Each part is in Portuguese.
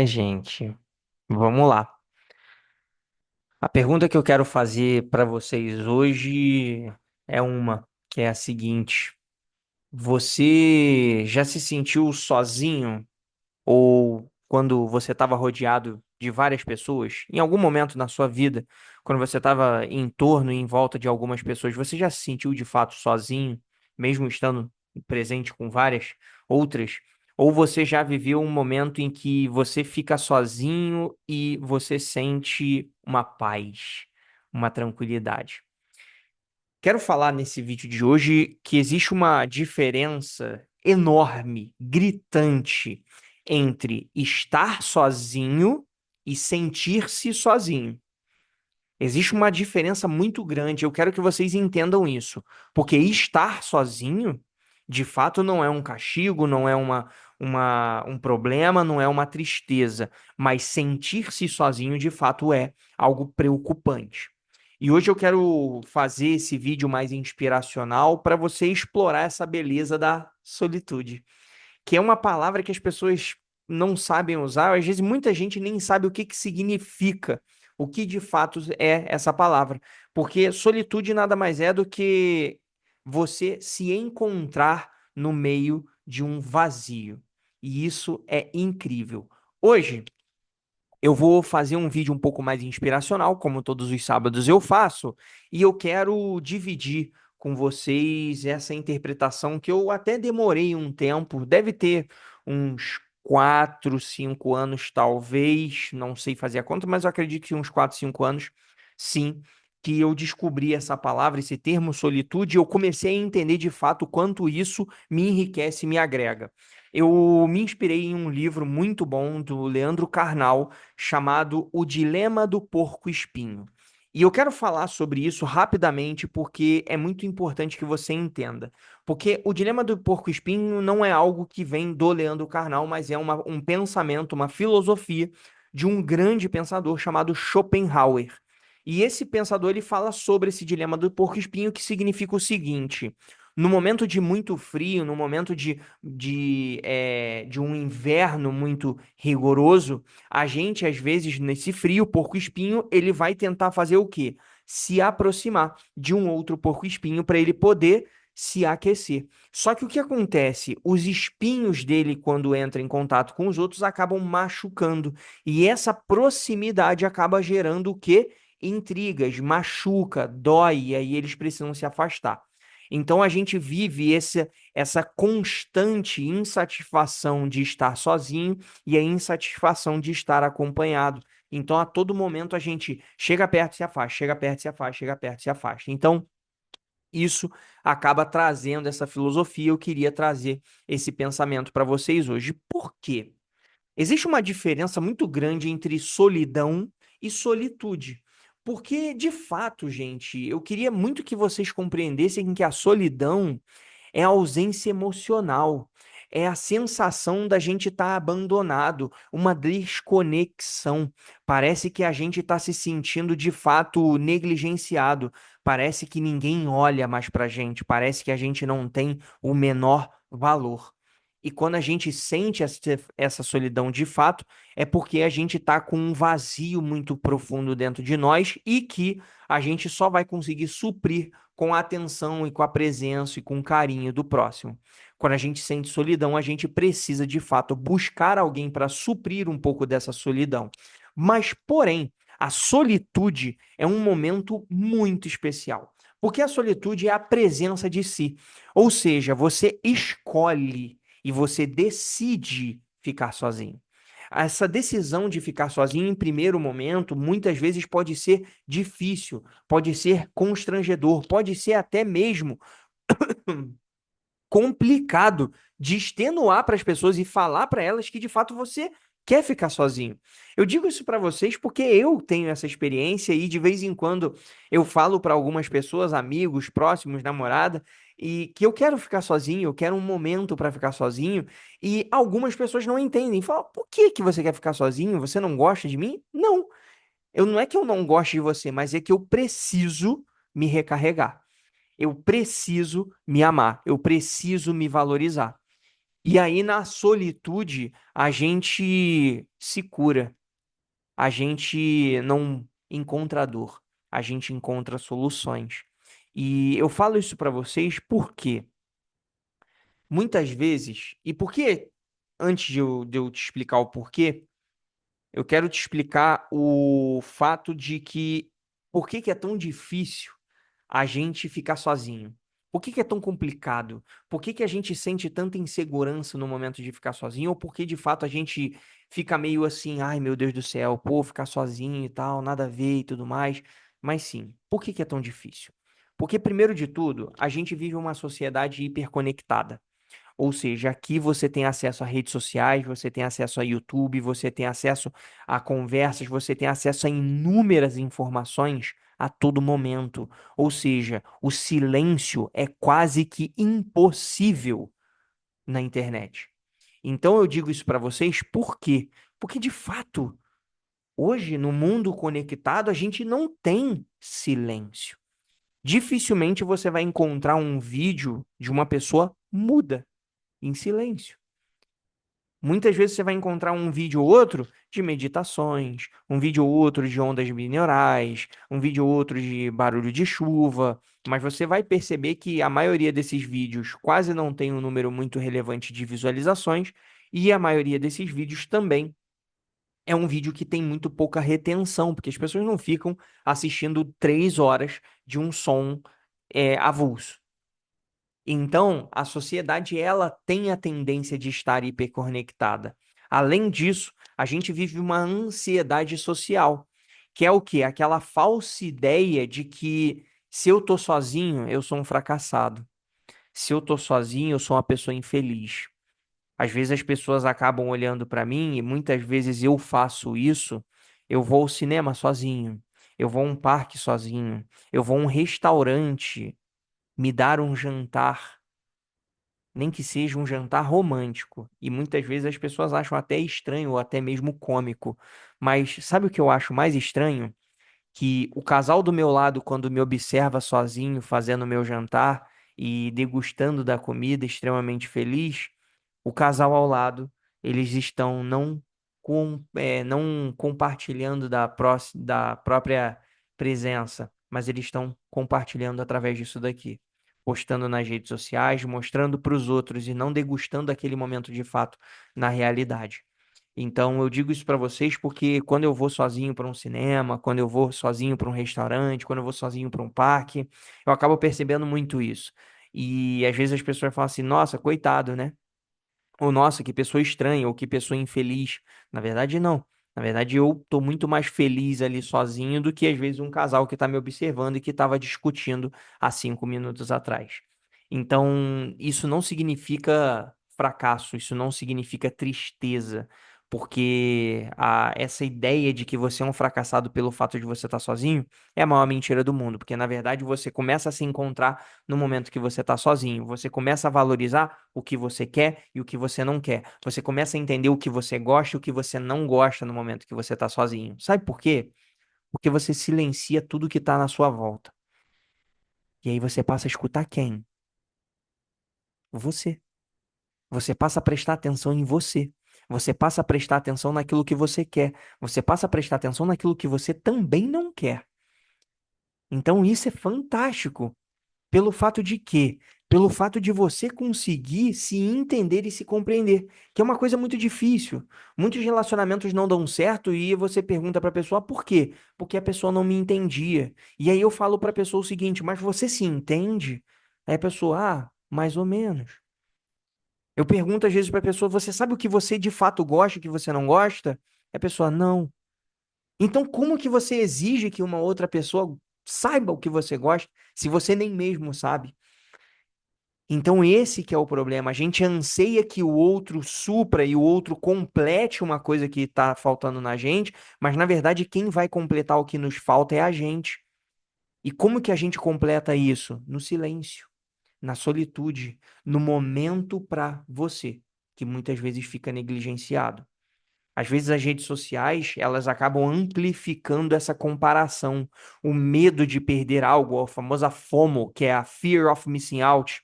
Gente, vamos lá. A pergunta que eu quero fazer para vocês hoje é uma, que é a seguinte: você já se sentiu sozinho ou quando você estava rodeado de várias pessoas, em algum momento na sua vida, quando você estava em torno e em volta de algumas pessoas, você já se sentiu de fato sozinho, mesmo estando presente com várias outras? Ou você já viveu um momento em que você fica sozinho e você sente uma paz, uma tranquilidade? Quero falar nesse vídeo de hoje que existe uma diferença enorme, gritante, entre estar sozinho e sentir-se sozinho. Existe uma diferença muito grande. Eu quero que vocês entendam isso, porque estar sozinho, de fato, não é um castigo, não é um problema, não é uma tristeza, mas sentir-se sozinho, de fato, é algo preocupante. E hoje eu quero fazer esse vídeo mais inspiracional para você explorar essa beleza da solitude, que é uma palavra que as pessoas não sabem usar, às vezes muita gente nem sabe o que que significa, o que de fato é essa palavra, porque solitude nada mais é do que você se encontrar no meio de um vazio. E isso é incrível. Hoje eu vou fazer um vídeo um pouco mais inspiracional, como todos os sábados eu faço, e eu quero dividir com vocês essa interpretação que eu até demorei um tempo, deve ter uns 4, 5 anos, talvez, não sei fazer a conta, mas eu acredito que uns 4, 5 anos, sim, que eu descobri essa palavra, esse termo solitude, e eu comecei a entender de fato o quanto isso me enriquece e me agrega. Eu me inspirei em um livro muito bom do Leandro Carnal, chamado O Dilema do Porco-Espinho. E eu quero falar sobre isso rapidamente porque é muito importante que você entenda. Porque o dilema do porco-espinho não é algo que vem do Leandro Carnal, mas é um pensamento, uma filosofia de um grande pensador chamado Schopenhauer. E esse pensador ele fala sobre esse dilema do porco-espinho, que significa o seguinte: no momento de muito frio, no momento de um inverno muito rigoroso, a gente, às vezes, nesse frio, porco-espinho, ele vai tentar fazer o quê? Se aproximar de um outro porco-espinho para ele poder se aquecer. Só que o que acontece? Os espinhos dele, quando entram em contato com os outros, acabam machucando. E essa proximidade acaba gerando o quê? Intrigas, machuca, dói, e aí eles precisam se afastar. Então a gente vive essa constante insatisfação de estar sozinho e a insatisfação de estar acompanhado. Então, a todo momento, a gente chega perto e se afasta, chega perto e se afasta, chega perto e se afasta. Então, isso acaba trazendo essa filosofia. Eu queria trazer esse pensamento para vocês hoje. Por quê? Existe uma diferença muito grande entre solidão e solitude. Porque, de fato, gente, eu queria muito que vocês compreendessem que a solidão é a ausência emocional, é a sensação da gente estar abandonado, uma desconexão. Parece que a gente está se sentindo de fato negligenciado, parece que ninguém olha mais para a gente, parece que a gente não tem o menor valor. E quando a gente sente essa solidão de fato, é porque a gente está com um vazio muito profundo dentro de nós e que a gente só vai conseguir suprir com a atenção e com a presença e com o carinho do próximo. Quando a gente sente solidão, a gente precisa de fato buscar alguém para suprir um pouco dessa solidão. Mas, porém, a solitude é um momento muito especial. Porque a solitude é a presença de si. Ou seja, você escolhe e você decide ficar sozinho. Essa decisão de ficar sozinho em primeiro momento, muitas vezes pode ser difícil, pode ser constrangedor, pode ser até mesmo complicado de extenuar para as pessoas e falar para elas que de fato você quer ficar sozinho. Eu digo isso para vocês porque eu tenho essa experiência e de vez em quando eu falo para algumas pessoas, amigos, próximos, namorada, e que eu quero ficar sozinho, eu quero um momento para ficar sozinho, e algumas pessoas não entendem. Falam: "Por que que você quer ficar sozinho? Você não gosta de mim?" Não, eu não é que eu não gosto de você, mas é que eu preciso me recarregar. Eu preciso me amar, eu preciso me valorizar. E aí, na solitude, a gente se cura, a gente não encontra dor, a gente encontra soluções. E eu falo isso para vocês porque muitas vezes, e porque antes de eu te explicar o porquê, eu quero te explicar o fato de que por que que é tão difícil a gente ficar sozinho? Por que que é tão complicado? Por que que a gente sente tanta insegurança no momento de ficar sozinho? Ou por que de fato a gente fica meio assim, ai meu Deus do céu, pô, ficar sozinho e tal, nada a ver e tudo mais? Mas sim, por que que é tão difícil? Porque, primeiro de tudo, a gente vive uma sociedade hiperconectada. Ou seja, aqui você tem acesso a redes sociais, você tem acesso a YouTube, você tem acesso a conversas, você tem acesso a inúmeras informações a todo momento. Ou seja, o silêncio é quase que impossível na internet. Então eu digo isso para vocês por quê? Porque de fato, hoje no mundo conectado, a gente não tem silêncio. Dificilmente você vai encontrar um vídeo de uma pessoa muda em silêncio. Muitas vezes você vai encontrar um vídeo ou outro de meditações, um vídeo ou outro de ondas binaurais, um vídeo ou outro de barulho de chuva, mas você vai perceber que a maioria desses vídeos quase não tem um número muito relevante de visualizações, e a maioria desses vídeos também é um vídeo que tem muito pouca retenção, porque as pessoas não ficam assistindo 3 horas de um som avulso. Então, a sociedade ela tem a tendência de estar hiperconectada. Além disso, a gente vive uma ansiedade social, que é o quê? Aquela falsa ideia de que se eu tô sozinho, eu sou um fracassado. Se eu tô sozinho, eu sou uma pessoa infeliz. Às vezes as pessoas acabam olhando para mim e muitas vezes eu faço isso. Eu vou ao cinema sozinho, eu vou a um parque sozinho, eu vou a um restaurante me dar um jantar, nem que seja um jantar romântico. E muitas vezes as pessoas acham até estranho ou até mesmo cômico. Mas sabe o que eu acho mais estranho? Que o casal do meu lado, quando me observa sozinho fazendo meu jantar e degustando da comida, extremamente feliz, o casal ao lado, eles estão não compartilhando da própria presença, mas eles estão compartilhando através disso daqui, postando nas redes sociais, mostrando para os outros e não degustando aquele momento de fato na realidade. Então, eu digo isso para vocês porque quando eu vou sozinho para um cinema, quando eu vou sozinho para um restaurante, quando eu vou sozinho para um parque, eu acabo percebendo muito isso. E às vezes as pessoas falam assim: nossa, coitado, né? Ou nossa, que pessoa estranha, ou que pessoa infeliz. Na verdade, não. Na verdade, eu tô muito mais feliz ali sozinho do que às vezes um casal que está me observando e que estava discutindo há 5 minutos atrás. Então, isso não significa fracasso, isso não significa tristeza, porque essa ideia de que você é um fracassado pelo fato de você estar sozinho é a maior mentira do mundo, porque na verdade você começa a se encontrar no momento que você está sozinho. Você começa a valorizar o que você quer e o que você não quer. Você começa a entender o que você gosta e o que você não gosta no momento que você está sozinho. Sabe por quê? Porque você silencia tudo que está na sua volta. E aí você passa a escutar quem? Você. Você passa a prestar atenção em você. Você passa a prestar atenção naquilo que você quer. Você passa a prestar atenção naquilo que você também não quer. Então isso é fantástico. Pelo fato de quê? Pelo fato de você conseguir se entender e se compreender, que é uma coisa muito difícil. Muitos relacionamentos não dão certo e você pergunta para a pessoa por quê? Porque a pessoa não me entendia. E aí eu falo para a pessoa o seguinte: mas você se entende? Aí a pessoa, mais ou menos. Eu pergunto às vezes para a pessoa: você sabe o que você de fato gosta e o que você não gosta? A pessoa, não. Então, como que você exige que uma outra pessoa saiba o que você gosta se você nem mesmo sabe? Então, esse que é o problema. A gente anseia que o outro supra e o outro complete uma coisa que está faltando na gente, mas na verdade quem vai completar o que nos falta é a gente. E como que a gente completa isso? No silêncio, na solitude, no momento para você, que muitas vezes fica negligenciado. Às vezes as redes sociais, elas acabam amplificando essa comparação, o medo de perder algo, a famosa FOMO, que é a Fear of Missing Out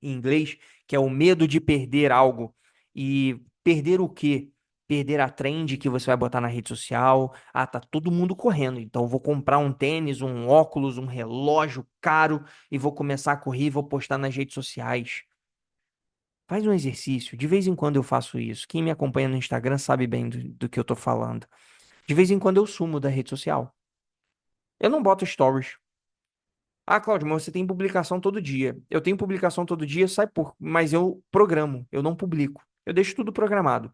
em inglês, que é o medo de perder algo. E perder o quê? Perder a trend que você vai botar na rede social. Ah, tá todo mundo correndo, então eu vou comprar um tênis, um óculos, um relógio caro e vou começar a correr e vou postar nas redes sociais. Faz um exercício. De vez em quando eu faço isso. Quem me acompanha no Instagram sabe bem do que eu tô falando. De vez em quando eu sumo da rede social. Eu não boto stories. Ah, Cláudio, mas você tem publicação todo dia. Eu tenho publicação todo dia, mas eu programo, eu não publico. Eu deixo tudo programado.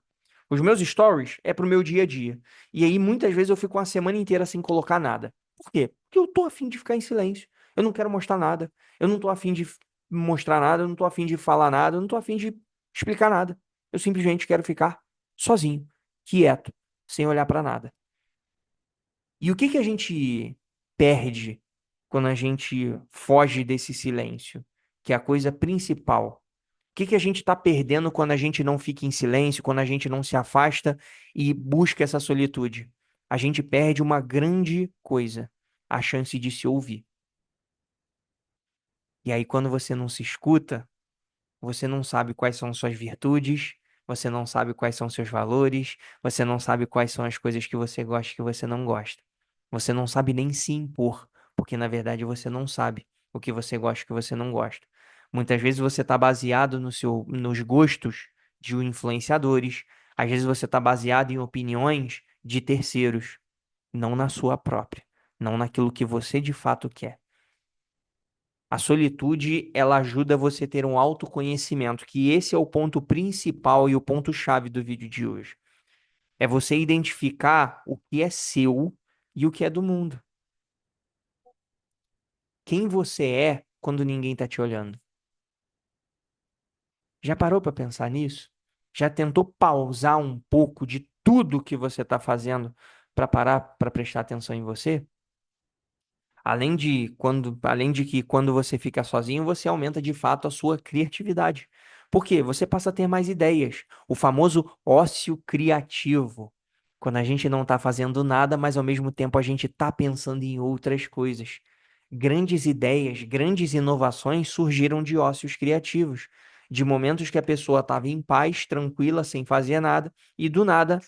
Os meus stories é pro meu dia a dia. E aí, muitas vezes, eu fico uma semana inteira sem colocar nada. Por quê? Porque eu tô afim de ficar em silêncio. Eu não quero mostrar nada. Eu não tô afim de mostrar nada. Eu não tô afim de falar nada. Eu não tô afim de explicar nada. Eu simplesmente quero ficar sozinho, quieto, sem olhar pra nada. E o que que a gente perde quando a gente foge desse silêncio, que é a coisa principal? O que que a gente está perdendo quando a gente não fica em silêncio, quando a gente não se afasta e busca essa solitude? A gente perde uma grande coisa, a chance de se ouvir. E aí, quando você não se escuta, você não sabe quais são suas virtudes, você não sabe quais são seus valores, você não sabe quais são as coisas que você gosta e que você não gosta. Você não sabe nem se impor, porque na verdade você não sabe o que você gosta e o que você não gosta. Muitas vezes você está baseado nos gostos de influenciadores, às vezes você está baseado em opiniões de terceiros, não na sua própria, não naquilo que você de fato quer. A solitude, ela ajuda você a ter um autoconhecimento, que esse é o ponto principal e o ponto-chave do vídeo de hoje. É você identificar o que é seu e o que é do mundo. Quem você é quando ninguém está te olhando. Já parou para pensar nisso? Já tentou pausar um pouco de tudo que você está fazendo para parar para prestar atenção em você? Além de que quando você fica sozinho, você aumenta de fato a sua criatividade. Por quê? Você passa a ter mais ideias. O famoso ócio criativo. Quando a gente não está fazendo nada, mas ao mesmo tempo a gente está pensando em outras coisas. Grandes ideias, grandes inovações surgiram de ócios criativos, de momentos que a pessoa estava em paz, tranquila, sem fazer nada, e do nada,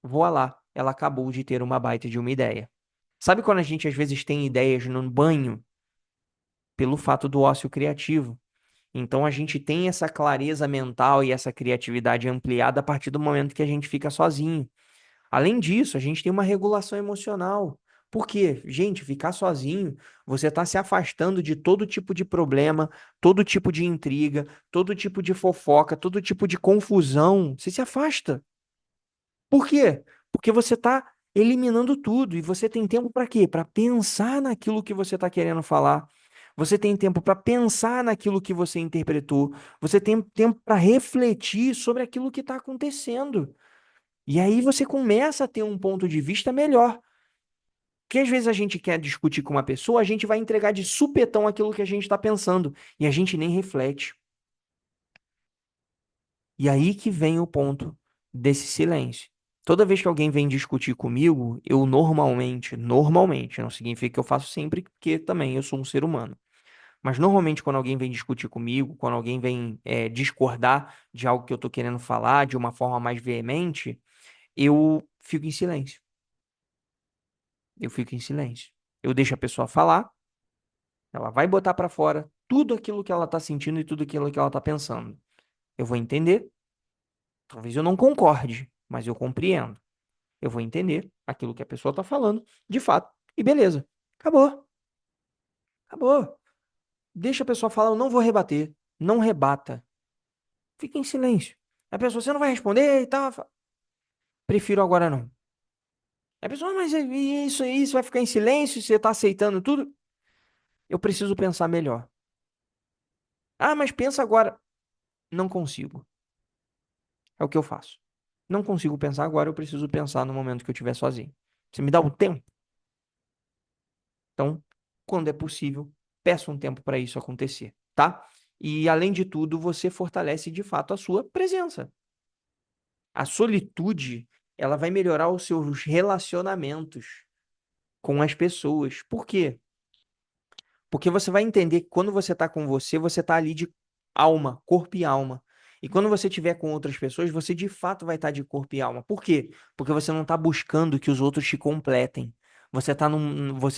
voa lá, ela acabou de ter uma baita de uma ideia. Sabe quando a gente às vezes tem ideias no banho pelo fato do ócio criativo? Então a gente tem essa clareza mental e essa criatividade ampliada a partir do momento que a gente fica sozinho. Além disso, a gente tem uma regulação emocional. Por quê? Gente, ficar sozinho, você está se afastando de todo tipo de problema, todo tipo de intriga, todo tipo de fofoca, todo tipo de confusão. Você se afasta. Por quê? Porque você está eliminando tudo e você tem tempo para quê? Para pensar naquilo que você está querendo falar. Você tem tempo para pensar naquilo que você interpretou. Você tem tempo para refletir sobre aquilo que está acontecendo. E aí você começa a ter um ponto de vista melhor. Porque às vezes a gente quer discutir com uma pessoa, a gente vai entregar de supetão aquilo que a gente está pensando e a gente nem reflete. E aí que vem o ponto desse silêncio. Toda vez que alguém vem discutir comigo, eu normalmente, não significa que eu faço sempre, porque também eu sou um ser humano. Mas normalmente quando alguém vem discutir comigo, quando alguém vem discordar de algo que eu estou querendo falar de uma forma mais veemente, eu fico em silêncio. Eu fico em silêncio. Eu deixo a pessoa falar, ela vai botar para fora tudo aquilo que ela está sentindo e tudo aquilo que ela está pensando. Eu vou entender, talvez eu não concorde, mas eu compreendo. Eu vou entender aquilo que a pessoa está falando, de fato, e beleza. Acabou, acabou. Deixa a pessoa falar, eu não vou rebater. Não rebata. Fica em silêncio. A pessoa, você não vai responder e tal. Prefiro agora não. A pessoa, mas isso, vai ficar em silêncio, você está aceitando tudo? Eu preciso pensar melhor. Ah, mas pensa agora. Não consigo. É o que eu faço. Não consigo pensar agora, eu preciso pensar no momento que eu estiver sozinho. Você me dá um tempo? Então, quando é possível, peça um tempo para isso acontecer, tá? E além de tudo, você fortalece de fato a sua presença. A solitude, ela vai melhorar os seus relacionamentos com as pessoas. Por quê? Porque você vai entender que quando você está com você está ali alma, corpo e alma. E quando você estiver com outras pessoas, você de fato vai estar de corpo e alma. Por quê? Porque você não está buscando que os outros te completem. Você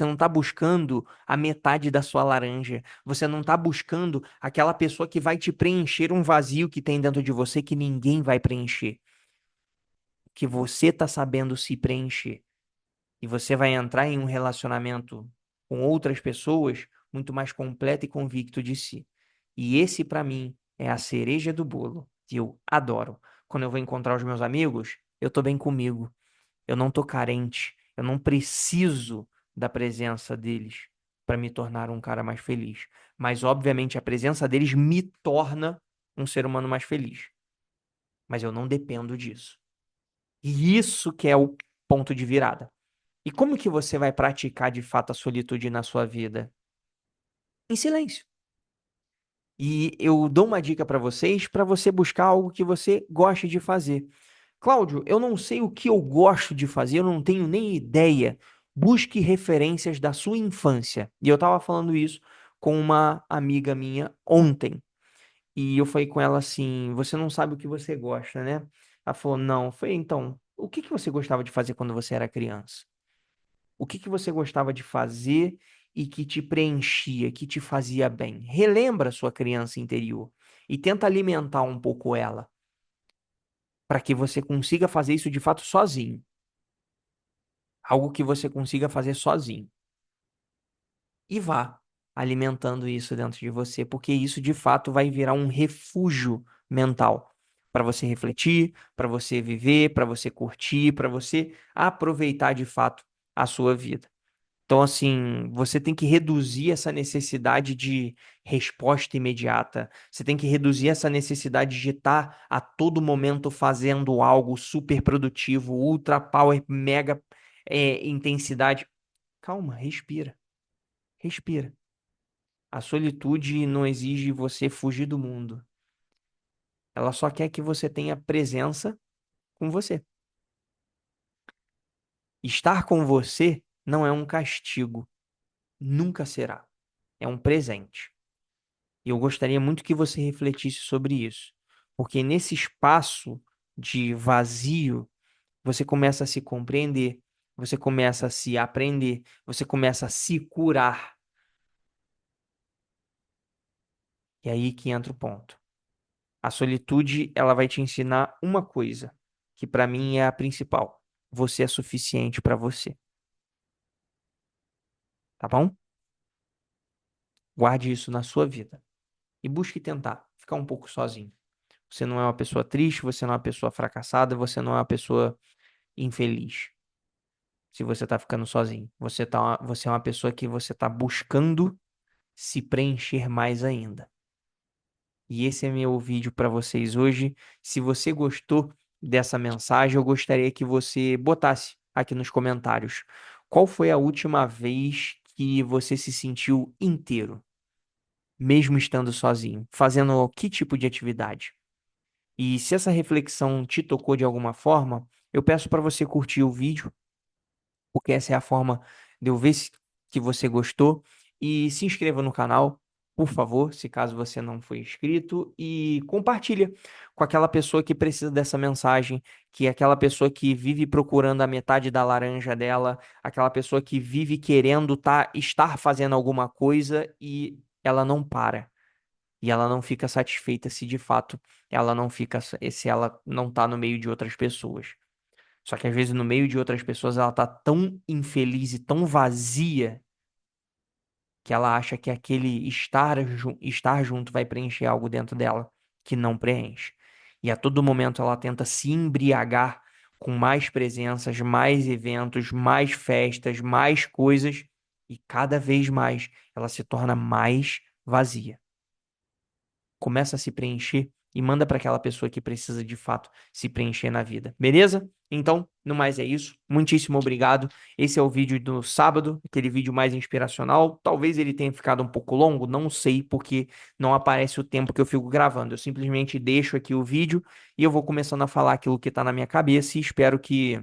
não está buscando a metade da sua laranja. Você não está buscando aquela pessoa que vai te preencher um vazio que tem dentro de você que ninguém vai preencher. Que você está sabendo se preencher. E você vai entrar em um relacionamento com outras pessoas muito mais completo e convicto de si. E esse, para mim, é a cereja do bolo, que eu adoro. Quando eu vou encontrar os meus amigos, eu tô bem comigo. Eu não tô carente. Eu não preciso da presença deles para me tornar um cara mais feliz. Mas, obviamente, a presença deles me torna um ser humano mais feliz. Mas eu não dependo disso. E isso que é o ponto de virada. E como que você vai praticar de fato a solitude na sua vida? Em silêncio. E eu dou uma dica para você buscar algo que você goste de fazer. Cláudio, eu não sei o que eu gosto de fazer, eu não tenho nem ideia. Busque referências da sua infância. E eu estava falando isso com uma amiga minha ontem. E eu falei com ela assim: Você não sabe o que você gosta, né? Ela falou: Não. Eu falei: Então, o que que você gostava de fazer quando você era criança? O que que você gostava de fazer e que te preenchia, que te fazia bem? Relembra a sua criança interior e tenta alimentar um pouco ela, para que você consiga fazer isso de fato sozinho. Algo que você consiga fazer sozinho. E vá alimentando isso dentro de você, porque isso de fato vai virar um refúgio mental para você refletir, para você viver, para você curtir, para você aproveitar de fato a sua vida. Então, assim, você tem que reduzir essa necessidade de resposta imediata. Você tem que reduzir essa necessidade de estar a todo momento fazendo algo super produtivo, ultra power, mega intensidade. Calma, respira, respira. A solitude não exige você fugir do mundo. Ela só quer que você tenha presença com você. Estar com você não é um castigo, nunca será. É um presente. E eu gostaria muito que você refletisse sobre isso, porque nesse espaço de vazio, você começa a se compreender, você começa a se aprender, você começa a se curar. E é aí que entra o ponto. A solitude, ela vai te ensinar uma coisa, que para mim é a principal. Você é suficiente para você, tá bom? Guarde isso na sua vida e busque tentar ficar um pouco sozinho. Você não é uma pessoa triste, você não é uma pessoa fracassada, você não é uma pessoa infeliz. Se você tá ficando sozinho. Você é uma pessoa que você tá buscando se preencher mais ainda. E esse é meu vídeo para vocês hoje. Se você gostou dessa mensagem, eu gostaria que você botasse aqui nos comentários qual foi a última vez que você se sentiu inteiro, mesmo estando sozinho, fazendo que tipo de atividade? E se essa reflexão te tocou de alguma forma, eu peço para você curtir o vídeo porque essa é a forma de eu ver que você gostou. E se inscreva no canal, por favor, se caso você não foi inscrito, e compartilha com aquela pessoa que precisa dessa mensagem, que é aquela pessoa que vive procurando a metade da laranja dela, aquela pessoa que vive querendo estar fazendo alguma coisa e ela não para. E ela não fica satisfeita se de fato ela não fica, se ela não está no meio de outras pessoas. Só que às vezes no meio de outras pessoas ela tá tão infeliz e tão vazia que ela acha que aquele estar junto vai preencher algo dentro dela que não preenche. E a todo momento ela tenta se embriagar com mais presenças, mais eventos, mais festas, mais coisas, e cada vez mais ela se torna mais vazia. Começa a se preencher e manda para aquela pessoa que precisa de fato se preencher na vida. Beleza? Então, no mais é isso. Muitíssimo obrigado. Esse é o vídeo do sábado, aquele vídeo mais inspiracional. Talvez ele tenha ficado um pouco longo, não sei, porque não aparece o tempo que eu fico gravando. Eu simplesmente deixo aqui o vídeo e eu vou começando a falar aquilo que está na minha cabeça e espero que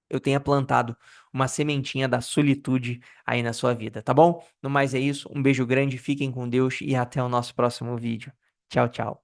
eu tenha plantado uma sementinha da solitude aí na sua vida, tá bom? No mais é isso. Um beijo grande, fiquem com Deus e até o nosso próximo vídeo. Tchau, tchau.